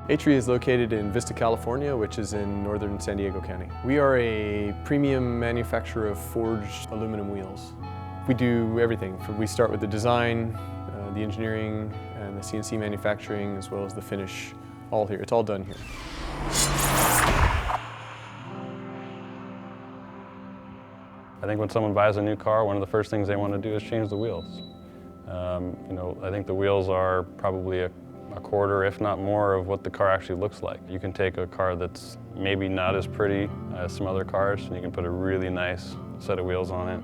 HRE is located in Vista, California, which is in northern San Diego County. We are a premium manufacturer of forged aluminum wheels. We do everything. We start with the design, the engineering, and the CNC manufacturing, as well as the finish, all here. It's all done here. I think when someone buys a new car, one of the first things they want to do is change the wheels. I think the wheels are probably a quarter, if not more, of what the car actually looks like. You can take a car that's maybe not as pretty as some other cars, and you can put a really nice set of wheels on it,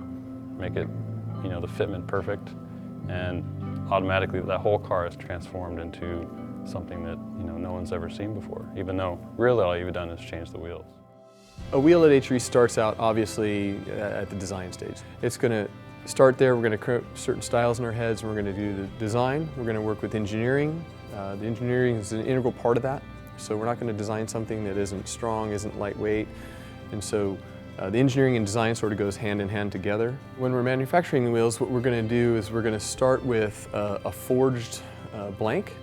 make it, the fitment perfect, and automatically that whole car is transformed into something that, no one's ever seen before, even though really all you've done is change the wheels. A wheel at HRE starts out, obviously, at the design stage. It's going to start there. We're going to create certain styles in our heads, and we're going to do the design. We're going to work with engineering. The engineering is an integral part of that. So we're not going to design something that isn't strong, isn't lightweight. And so the engineering and design sort of goes hand in hand together. When we're manufacturing the wheels, what we're going to do is we're going to start with a forged blank.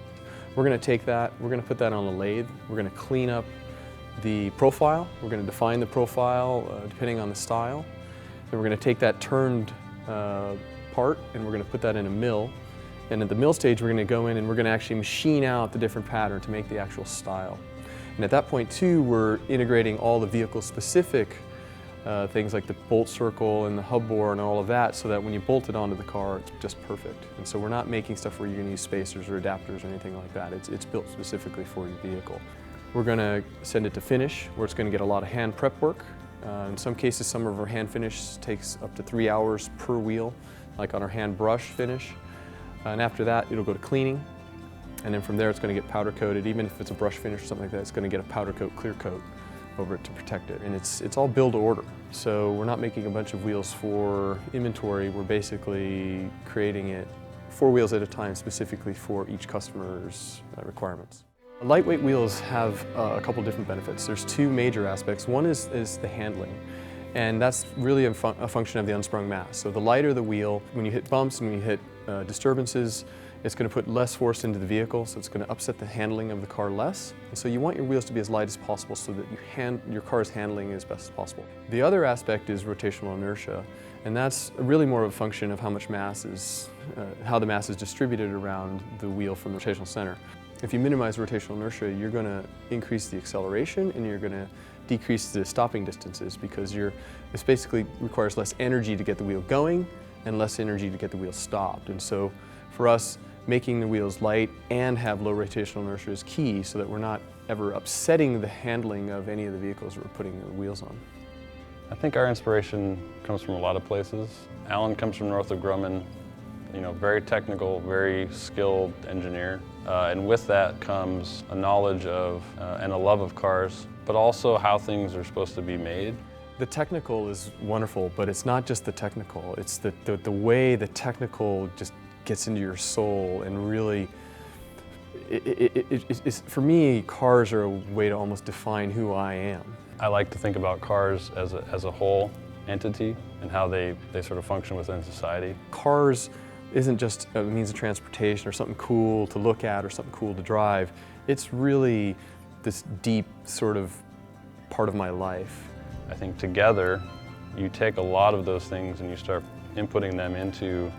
We're going to take that, we're going to put that on a lathe. We're going to clean up the profile. We're going to define the profile depending on the style. Then we're going to take that turned part and we're going to put that in a mill. And at the mill stage, we're going to go in and we're going to actually machine out the different pattern to make the actual style. And at that point too, we're integrating all the vehicle-specific things like the bolt circle and the hub bore and all of that, so that when you bolt it onto the car, it's just perfect. And so we're not making stuff where you're going to use spacers or adapters or anything like that. It's built specifically for your vehicle. We're going to send it to finish, where it's going to get a lot of hand prep work. In some cases, some of our hand finish takes up to 3 hours per wheel, like on our hand brush finish. And after that, it'll go to cleaning. And then from there, it's going to get powder coated. Even if it's a brush finish or something like that, it's going to get a powder coat, clear coat over it to protect it. And it's all build to order. So we're not making a bunch of wheels for inventory. We're basically creating it 4 wheels at a time, specifically for each customer's requirements. Lightweight wheels have a couple different benefits. There's 2 major aspects. One is the handling, and that's really a function of the unsprung mass. So the lighter the wheel, when you hit bumps and when you hit disturbances, it's going to put less force into the vehicle, so it's going to upset the handling of the car less. And so you want your wheels to be as light as possible so that your car's handling as best as possible. The other aspect is rotational inertia, and that's really more of a function of how much mass is, how the mass is distributed around the wheel from the rotational center. If you minimize rotational inertia, you're going to increase the acceleration and you're going to decrease the stopping distances, because this basically requires less energy to get the wheel going and less energy to get the wheel stopped. And so for us, making the wheels light and have low rotational inertia is key, so that we're not ever upsetting the handling of any of the vehicles that we're putting the wheels on. I think our inspiration comes from a lot of places. Alan comes from north of Grumman, very technical, very skilled engineer. And with that comes a knowledge of and a love of cars, but also how things are supposed to be made. The technical is wonderful, but it's not just the technical. It's the way the technical just gets into your soul, and really, for me, cars are a way to almost define who I am. I like to think about cars as a whole entity and how they sort of function within society. Cars isn't just a means of transportation or something cool to look at or something cool to drive. It's really this deep sort of part of my life. I think together, you take a lot of those things and you start inputting them into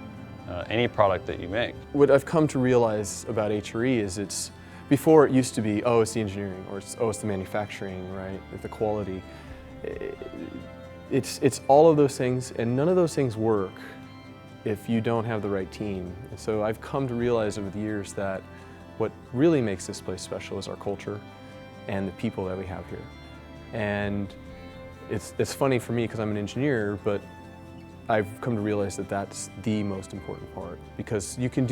any product that you make. What I've come to realize about HRE is before it used to be, oh, it's the engineering, or it's the manufacturing, right, the quality. It's all of those things, and none of those things work if you don't have the right team. And so I've come to realize over the years that what really makes this place special is our culture and the people that we have here. And it's funny for me because I'm an engineer, but I've come to realize that that's the most important part, because you can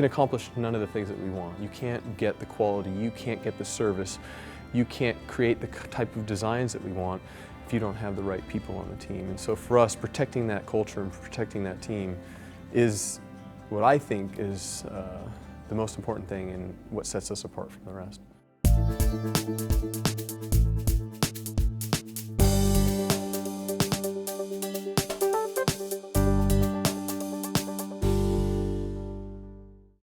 accomplish none of the things that we want. You can't get the quality, you can't get the service, you can't create the type of designs that we want if you don't have the right people on the team. And so for us, protecting that culture and protecting that team is what I think is the most important thing and what sets us apart from the rest.